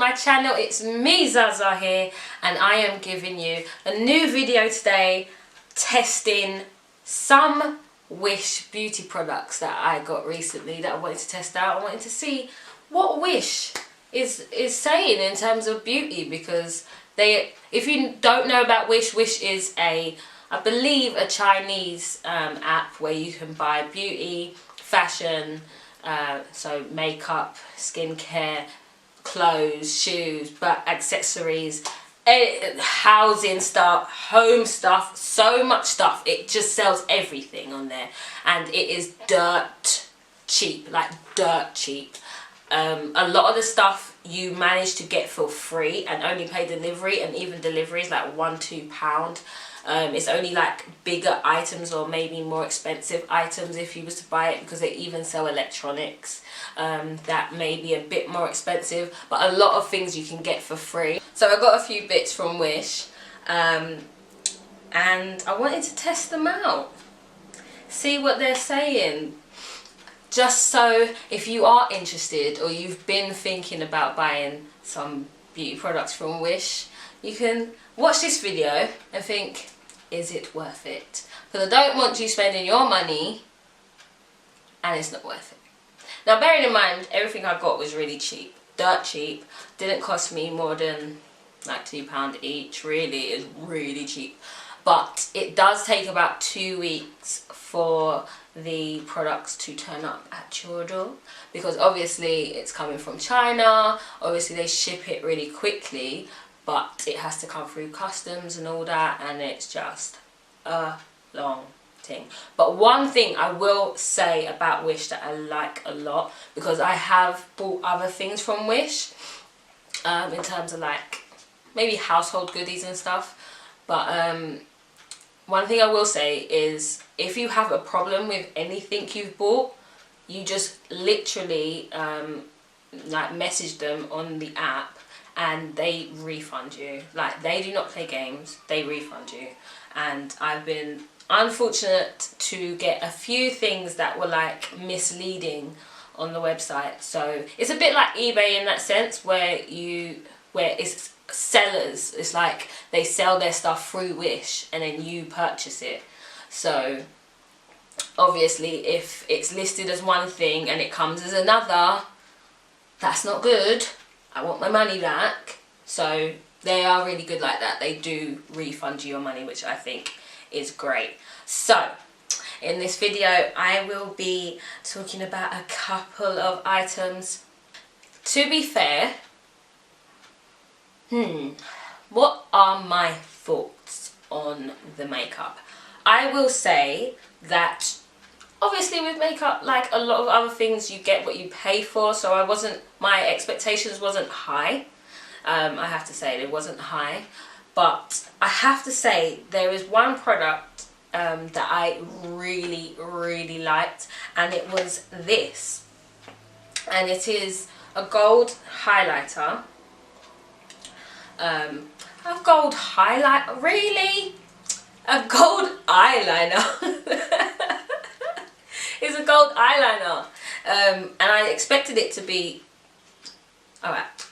my channel. It's me, Zaza, here, and I am giving you a new video today testing some Wish beauty products that I got recently that I wanted to test out. I wanted to see what Wish is saying in terms of beauty, because if you don't know about Wish, Wish is I believe a Chinese app where you can buy beauty, fashion, so makeup, skincare, clothes, shoes, but accessories, housing stuff, home stuff, so much stuff. It just sells everything on there, and it is dirt cheap, like dirt cheap. A lot of the stuff you manage to get for free and only pay delivery, and even delivery is like £1–2. It's only like bigger items or maybe more expensive items if you was to buy it, because they even sell electronics that may be a bit more expensive, but a lot of things you can get for free. So I got a few bits from Wish, and I wanted to test them out, see what they're saying, just so if you are interested or you've been thinking about buying some beauty products from Wish, you can watch this video and think, is it worth it? Because I don't want you spending your money and it's not worth it. Now, bearing in mind, everything I got was really cheap, dirt cheap, didn't cost me more than like £2 each. Really, is really cheap. But it does take about 2 weeks for the products to turn up at your door, because obviously it's coming from China. Obviously they ship it really quickly, but it has to come through customs and all that, and it's just a long thing. But one thing I will say about Wish that I like a lot, because I have bought other things from Wish in terms of like maybe household goodies and stuff, but one thing I will say is, if you have a problem with anything you've bought, you just literally like message them on the app and they refund you. Like, they do not play games, they refund you. And I've been unfortunate to get a few things that were like misleading on the website. So it's a bit like eBay in that sense, where it's sellers, it's like they sell their stuff through Wish and then you purchase it. So obviously if it's listed as one thing and it comes as another, that's not good. I want my money back. So they are really good like that. They do refund you your money, which I think is great. So in this video I will be talking about a couple of items. To be fair, what are my thoughts on the makeup? I will say that obviously with makeup, like a lot of other things, you get what you pay for. So my expectations wasn't high. I have to say, it wasn't high. But I have to say, there is one product that I really, really liked, and it was this. And it is a gold highlighter. A gold highlight, really? A gold eyeliner. It's a gold eyeliner, and I expected it to be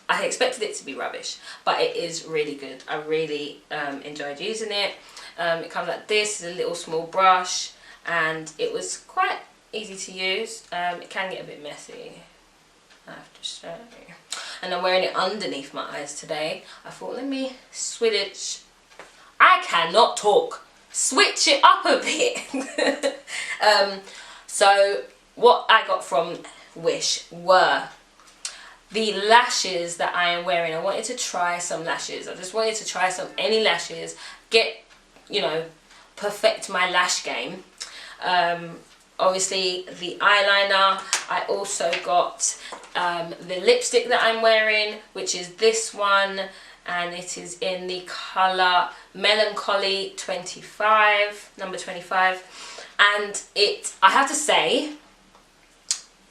I expected it to be rubbish, but it is really good. I really enjoyed using it. It comes like this, it's a little small brush, and it was quite easy to use. It can get a bit messy, I have to show you. And I'm wearing it underneath my eyes today. I thought, let me switch. I cannot talk. Switch it up a bit. So what I got from Wish were the lashes that I am wearing. I wanted to try some lashes. I just wanted to try any lashes, perfect my lash game. Obviously the eyeliner. I also got the lipstick that I'm wearing, which is this one, and it is in the colour Melancholy 25, number 25, and I have to say,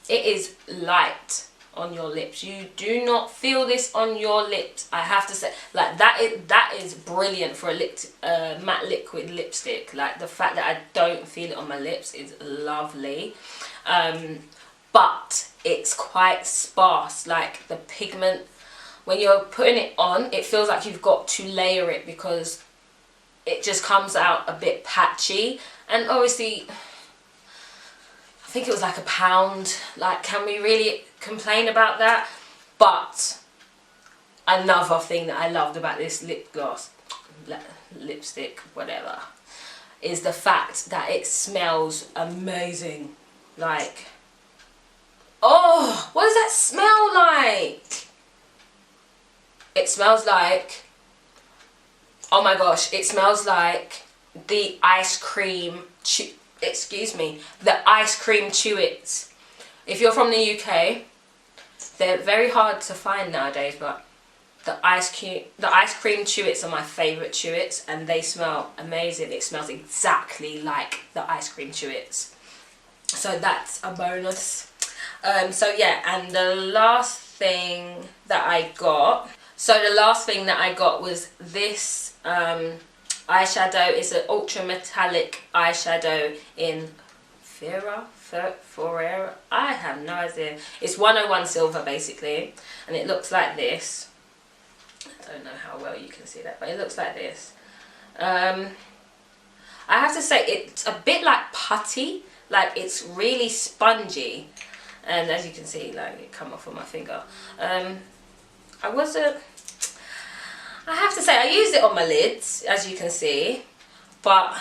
it is light on your lips. You do not feel this on your lips, I have to say. Like, that is brilliant for a matte liquid lipstick. Like, the fact that I don't feel it on my lips is lovely. But it's quite sparse. Like, the pigment when you're putting it on, it feels like you've got to layer it because it just comes out a bit patchy. And obviously, I think it was like £1. Like, can we really complain about that? But another thing that I loved about this lip gloss, lipstick, whatever, is the fact that it smells amazing. Like, oh, what does that smell like? It smells like, oh my gosh, it smells like the ice cream, the ice cream Chewits. If you're from the UK, they're very hard to find nowadays, but the ice cream Chewits are my favourite Chewits, and they smell amazing. It smells exactly like the ice cream Chewits. So that's a bonus. So yeah, and the last thing that I got, was this eyeshadow. It's an ultra metallic eyeshadow in Ferrera. I have no idea. It's 101 silver basically, and it looks like this. I don't know how well you can see that, but it looks like this. I have to say it's a bit like putty, like it's really spongy, and as you can see, like it come off on my finger. I have to say I used it on my lids, as you can see, but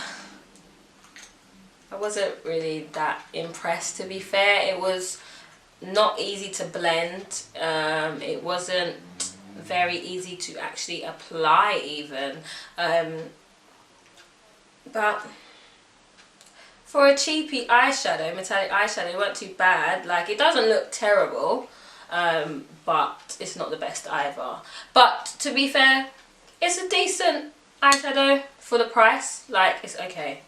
I wasn't really that impressed, to be fair. It was not easy to blend. It wasn't very easy to actually apply even. But for a cheapy eyeshadow, metallic eyeshadow, it wasn't too bad. Like, it doesn't look terrible, but it's not the best either. But to be fair, it's a decent eyeshadow for the price. Like, it's okay.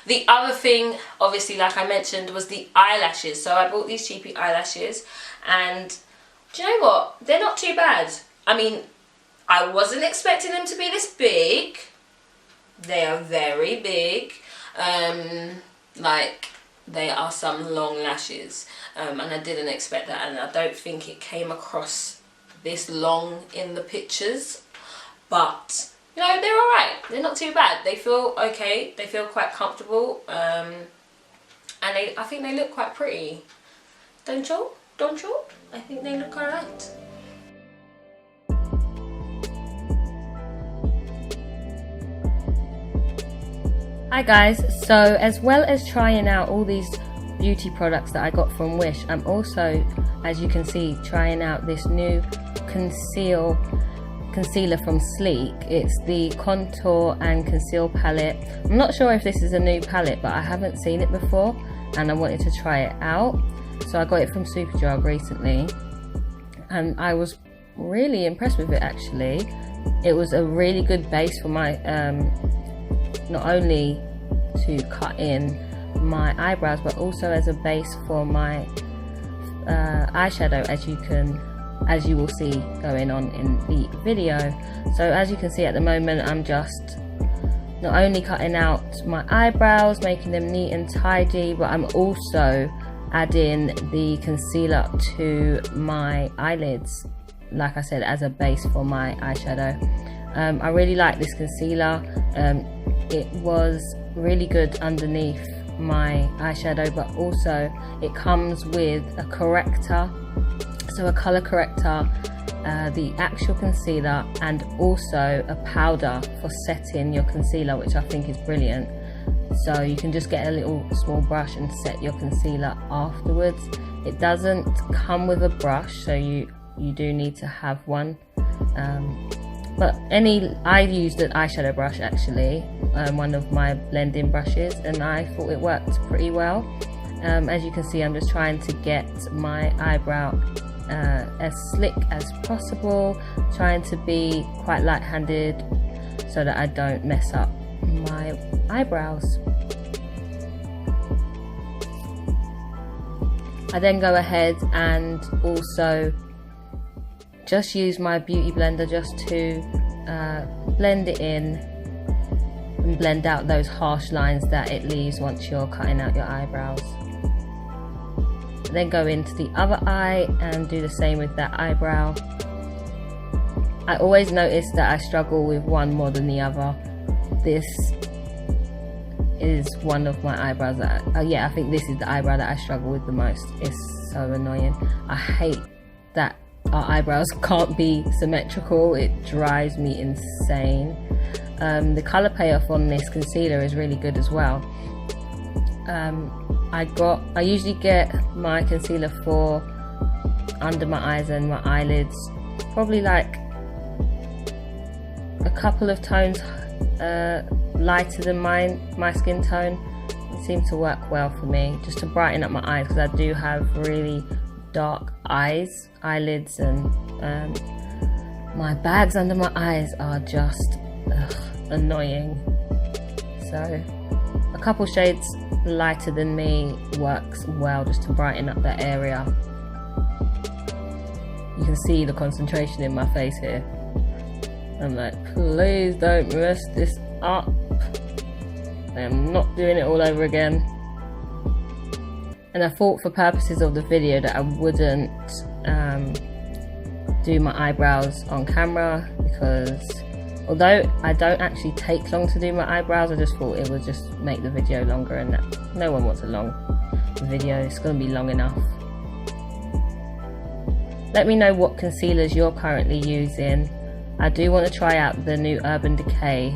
The other thing, obviously, like I mentioned, was the eyelashes. So I bought these cheapy eyelashes, and do you know what? They're not too bad. I mean, I wasn't expecting them to be this big. They are very big. Like, they are some long lashes, and I didn't expect that, and I don't think it came across this long in the pictures. But you know, they're alright. They're not too bad. They feel okay. They feel quite comfortable, and I think they look quite pretty. Don't you? Don't you? I think they look alright. Hi guys, so as well as trying out all these beauty products that I got from Wish, I'm also, as you can see, trying out this new concealer from Sleek. It's the Contour and Conceal palette. I'm not sure if this is a new palette, but I haven't seen it before and I wanted to try it out. So I got it from Superdrug recently and I was really impressed with it actually. It was a really good base for my not only to cut in my eyebrows, but also as a base for my eyeshadow, as you will see going on in the video. So as you can see at the moment, I'm just not only cutting out my eyebrows, making them neat and tidy, but I'm also adding the concealer to my eyelids, like I said, as a base for my eyeshadow. I really like this concealer. It was really good underneath my eyeshadow, but also it comes with a corrector, so a color corrector, the actual concealer, and also a powder for setting your concealer, which I think is brilliant. So you can just get a little small brush and set your concealer afterwards. It doesn't come with a brush, so you do need to have one. But I used an eyeshadow brush actually, one of my blending brushes, and I thought it worked pretty well. As you can see, I'm just trying to get my eyebrow as slick as possible, trying to be quite light-handed so that I don't mess up my eyebrows. I then go ahead and also just use my beauty blender just to blend it in and blend out those harsh lines that it leaves once you're cutting out your eyebrows. Then go into the other eye and do the same with that eyebrow. I always notice that I struggle with one more than the other. This is one of my eyebrows that yeah, I think this is the eyebrow that I struggle with the most. It's so annoying. I hate that our eyebrows can't be symmetrical. It drives me insane. The colour payoff on this concealer is really good as well. I usually get my concealer for under my eyes and my eyelids, probably like a couple of tones lighter than my skin tone. It seems to work well for me, just to brighten up my eyes, because I do have really dark eyelids, and my bags under my eyes are just annoying. So a couple shades lighter than me works well, just to brighten up that area. You can see the concentration in my face here. I'm like, please don't mess this up. I am not doing it all over again. And I thought for purposes of the video that I wouldn't do my eyebrows on camera, because although I don't actually take long to do my eyebrows, I just thought it would just make the video longer, and that no one wants a long video. It's going to be long enough. Let me know what concealers you're currently using. I do want to try out the new Urban Decay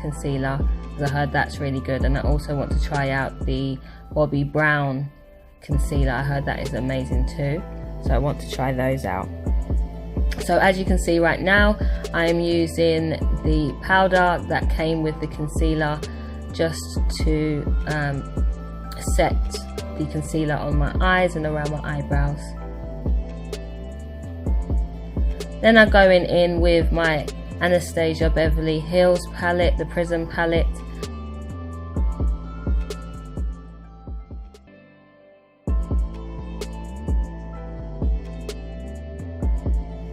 concealer, because I heard that's really good, and I also want to try out the Bobbi Brown concealer. I heard that is amazing too, so I want to try those out. So as you can see right now, I am using the powder that came with the concealer just to set the concealer on my eyes and around my eyebrows. Then I'm going in with my Anastasia Beverly Hills palette, the Prism palette.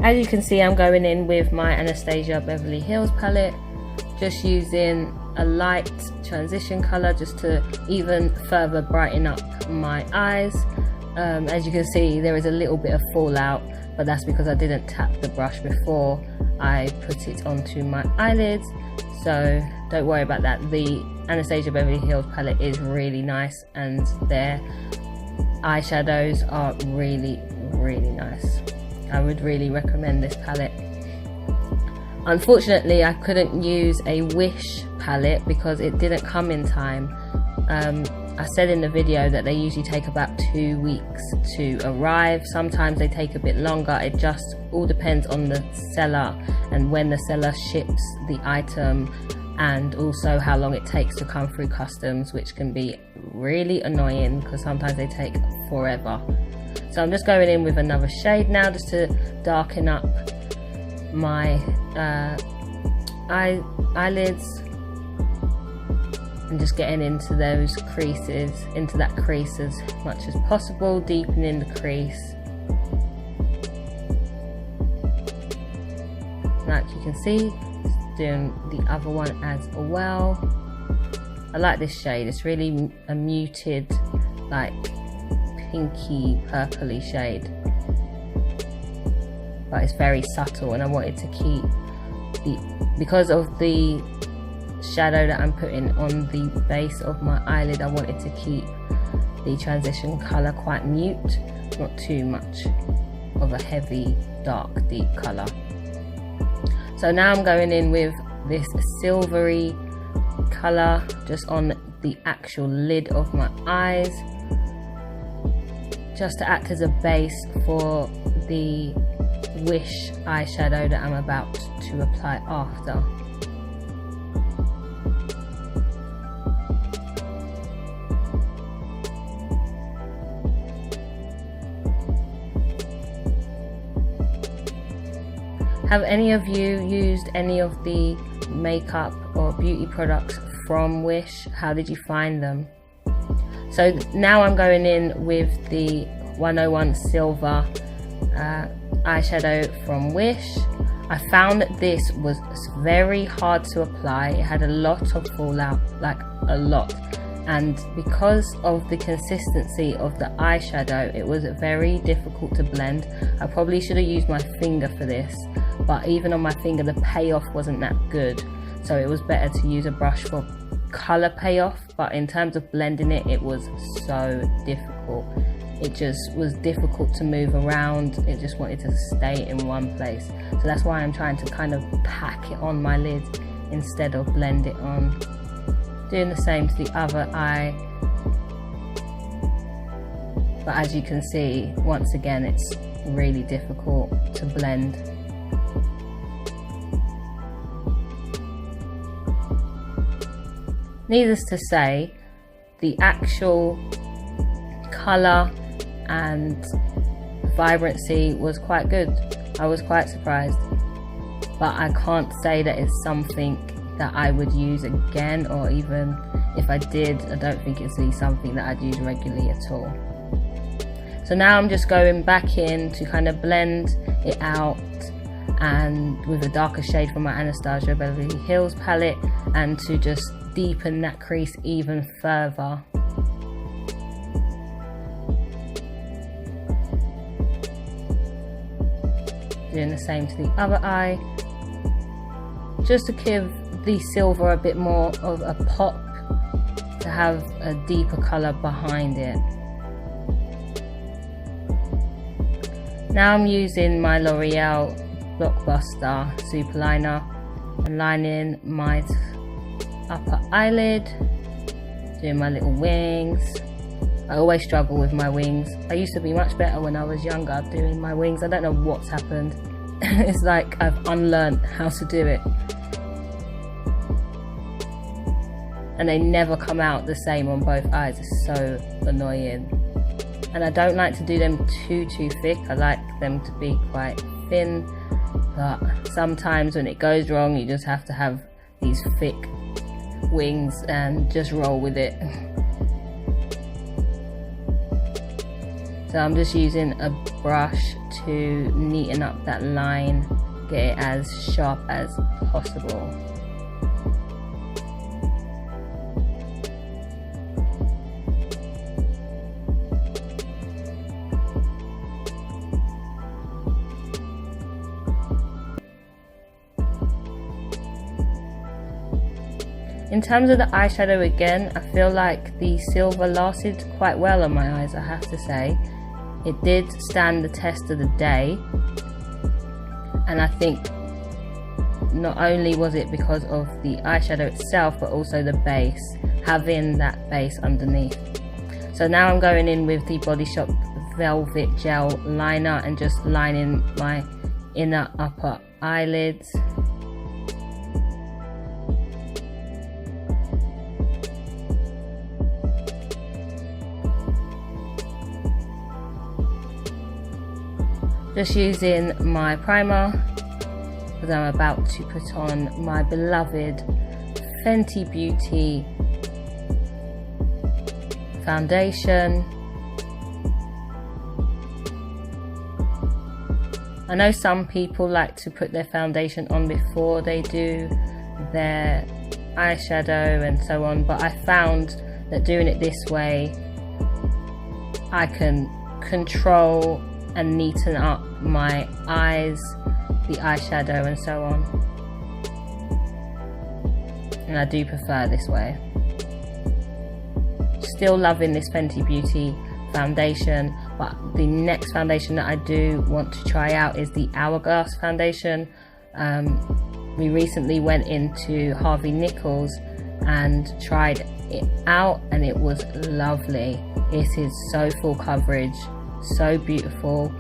As you can see, I'm going in with my Anastasia Beverly Hills palette, just using a light transition colour just to even further brighten up my eyes. As you can see, there is a little bit of fallout, but that's because I didn't tap the brush before I put it onto my eyelids, so don't worry about that. The Anastasia Beverly Hills palette is really nice, and their eyeshadows are really, really nice. I would really recommend this palette. Unfortunately, I couldn't use a Wish palette because it didn't come in time. I said in the video that they usually take about 2 weeks to arrive. Sometimes they take a bit longer. It just all depends on the seller and when the seller ships the item, and also how long it takes to come through customs, which can be really annoying because sometimes they take forever. So I'm just going in with another shade now, just to darken up my eyelids, and just getting into those creases, into that crease as much as possible, deepening the crease. Like you can see, just doing the other one as well. I like this shade. It's really a muted, like pinky purpley shade, but it's very subtle, and I wanted to keep because of the shadow that I'm putting on the base of my eyelid, I wanted to keep the transition colour quite mute, not too much of a heavy dark deep colour. So now I'm going in with this silvery colour just on the actual lid of my eyes, just to act as a base for the Wish eyeshadow that I'm about to apply after. Have any of you used any of the makeup or beauty products from Wish? How did you find them? So now I'm going in with the 101 Silver eyeshadow from Wish. I found that this was very hard to apply. It had a lot of fallout, like a lot. And because of the consistency of the eyeshadow, it was very difficult to blend. I probably should have used my finger for this, but even on my finger the payoff wasn't that good, so it was better to use a brush for color payoff. But in terms of blending it, it was so difficult. It just was difficult to move around. It just wanted to stay in one place. So that's why I'm trying to kind of pack it on my lid instead of blend it on. Doing the same to the other eye. But as you can see, once again, it's really difficult to blend. Needless to say, the actual colour and vibrancy was quite good. I was quite surprised, but I can't say that it's something that I would use again, or even if I did, I don't think it's something that I'd use regularly at all. So now I'm just going back in to kind of blend it out, and with a darker shade from my Anastasia Beverly Hills palette, and to just deepen that crease even further. Doing the same to the other eye, just to give the silver a bit more of a pop, to have a deeper colour behind it. Now I'm using my L'Oreal Blockbuster Super Liner and lining my upper eyelid, doing my little wings. I always struggle with my wings. I used to be much better when I was younger doing my wings. I don't know what's happened. It's like I've unlearned how to do it. And they never come out the same on both eyes. It's so annoying. And I don't like to do them too thick. I like them to be quite thin. But sometimes when it goes wrong, you just have to have these thick wings and just roll with it. So I'm just using a brush to neaten up that line, get it as sharp as possible. In terms of the eyeshadow, again, I feel like the silver lasted quite well on my eyes, I have to say. It did stand the test of the day, and I think not only was it because of the eyeshadow itself, but also the base, having that base underneath. So now I'm going in with the Body Shop Velvet Gel Liner and just lining my inner upper eyelids. Just using my primer, because I'm about to put on my beloved Fenty Beauty foundation. I know some people like to put their foundation on before they do their eyeshadow and so on, but I found that doing it this way, I can control and neaten up my eyes, the eyeshadow and so on, and I do prefer this way. Still loving this Fenty Beauty foundation, but the next foundation that I do want to try out is the Hourglass foundation. We recently went into Harvey Nichols and tried it out, and it was lovely. It is so full coverage, so beautiful.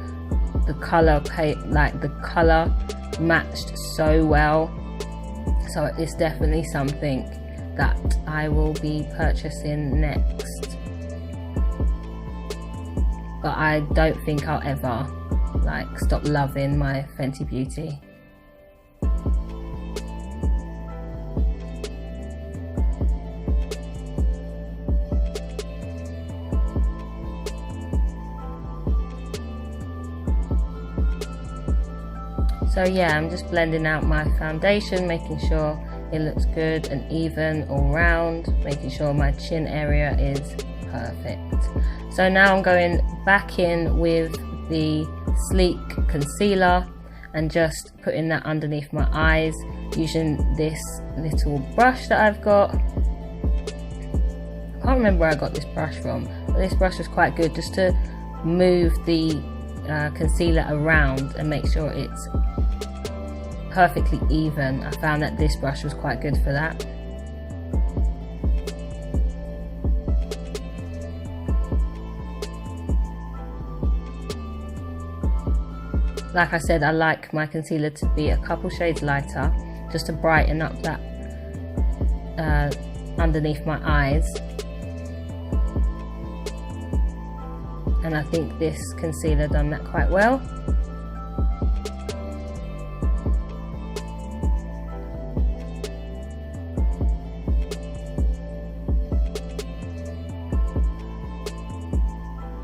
The color matched so well, so it's definitely something that I will be purchasing next. But I don't think I'll ever stop loving my Fenty Beauty. So yeah, I'm just blending out my foundation, making sure it looks good and even all round, making sure my chin area is perfect. So now I'm going back in with the Sleek concealer, and just putting that underneath my eyes using this little brush that I've got. I can't remember where I got this brush from, but this brush was quite good just to move the concealer around and make sure it's perfectly even. I found that this brush was quite good for that. Like I said, I like my concealer to be a couple shades lighter, just to brighten up that underneath my eyes. And I think this concealer done that quite well.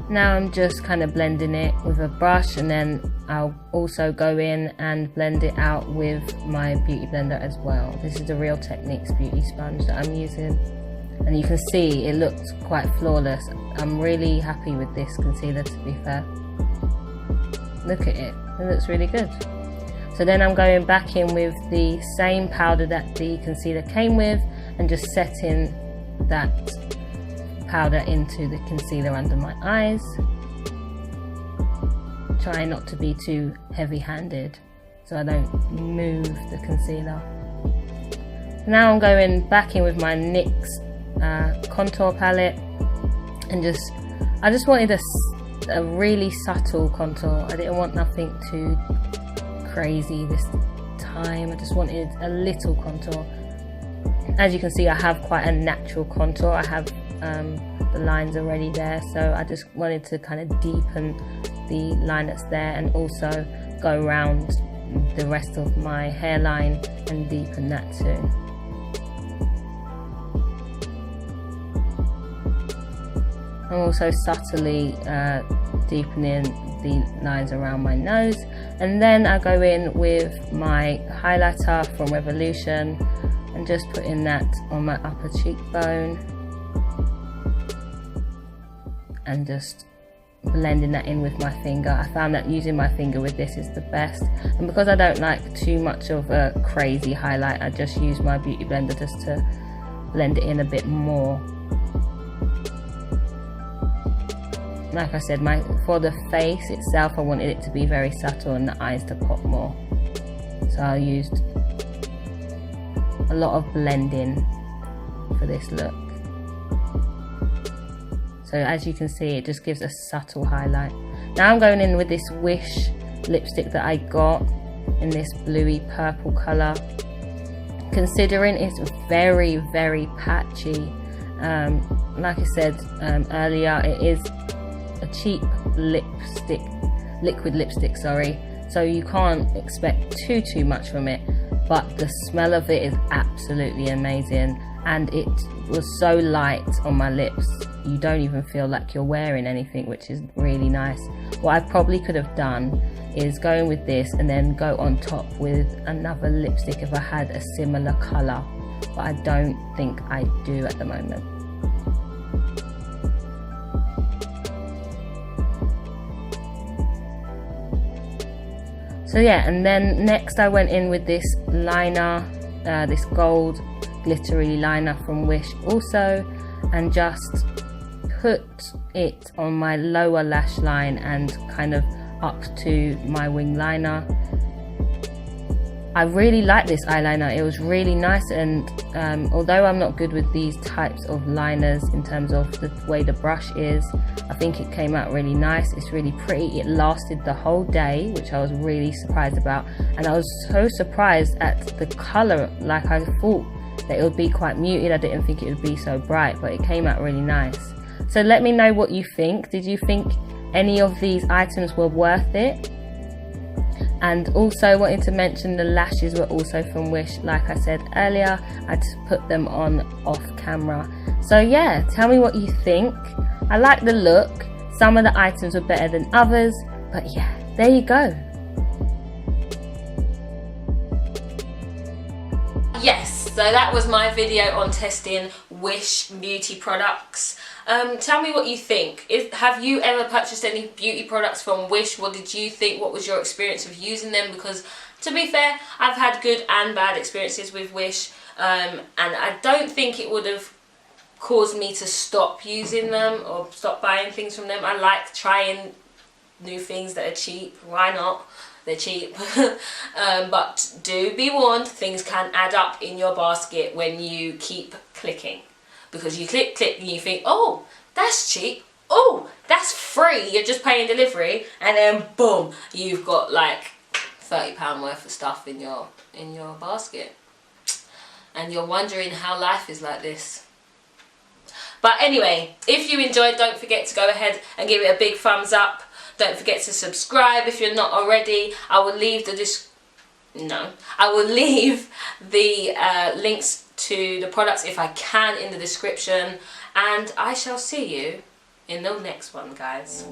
Now I'm just kind of blending it with a brush, and then I'll also go in and blend it out with my beauty blender as well. This is the Real Techniques beauty sponge that I'm using, and you can see it looks quite flawless. I'm really happy with this concealer, to be fair. Look at it, it looks really good. So then I'm going back in with the same powder that the concealer came with and just setting that powder into the concealer under my eyes. Try not to be too heavy-handed so I don't move the concealer. Now I'm going back in with my NYX contour palette, and I just wanted a really subtle contour. I didn't want nothing too crazy this time. I just wanted a little contour. As you can see, I have quite a natural contour. I have the lines already there, so I just wanted to kind of deepen the line that's there and also go around the rest of my hairline and deepen that too. I'm also subtly deepening the lines around my nose, and then I go in with my highlighter from Revolution and just putting that on my upper cheekbone and just blending that in with my finger. I found that using my finger with this is the best, and because I don't like too much of a crazy highlight, I just use my beauty blender just to blend it in a bit more. Like I said, for the face itself, I wanted it to be very subtle and the eyes to pop more, so I used a lot of blending for this look. So as you can see, it just gives a subtle highlight. Now I'm going in with this Wish lipstick that I got in this bluey purple colour. Considering it's very, very patchy, like I said earlier, it is a cheap lipstick, liquid lipstick, sorry. So you can't expect too much from it, but the smell of it is absolutely amazing. And it was so light on my lips, you don't even feel like you're wearing anything, which is really nice. What I probably could have done is go in with this and then go on top with another lipstick if I had a similar colour, but I don't think I do at the moment. So yeah, and then next I went in with this liner, this gold glittery liner from Wish also, and just put it on my lower lash line and kind of up to my wing liner. I really like this eyeliner, it was really nice, and although I'm not good with these types of liners in terms of the way the brush is, I think it came out really nice. It's really pretty. It lasted the whole day, which I was really surprised about, and I was so surprised at the colour. Like, I thought that it would be quite muted, I didn't think it would be so bright, but it came out really nice. So let me know what you think. Did you think any of these items were worth it? And also wanted to mention the lashes were also from Wish. Like I said earlier, I just put them on off camera. So yeah, tell me what you think. I like the look. Some of the items were better than others, but yeah, there you go. Yes, so that was my video on testing Wish beauty products. Tell me what you think. Have you ever purchased any beauty products from Wish? What did you think? What was your experience of using them? Because to be fair, I've had good and bad experiences with Wish, and I don't think it would have caused me to stop using them or stop buying things from them. I like trying new things that are cheap. Why not? They're cheap. But do be warned, things can add up in your basket when you keep clicking. Because you click and you think, oh, that's cheap. Oh, that's free. You're just paying delivery, and then boom, you've got like £30 worth of stuff in your basket. And you're wondering how life is like this. But anyway, if you enjoyed, don't forget to go ahead and give it a big thumbs up. Don't forget to subscribe if you're not already. I will leave the links to the products, if I can, in the description. And I shall see you in the next one, guys.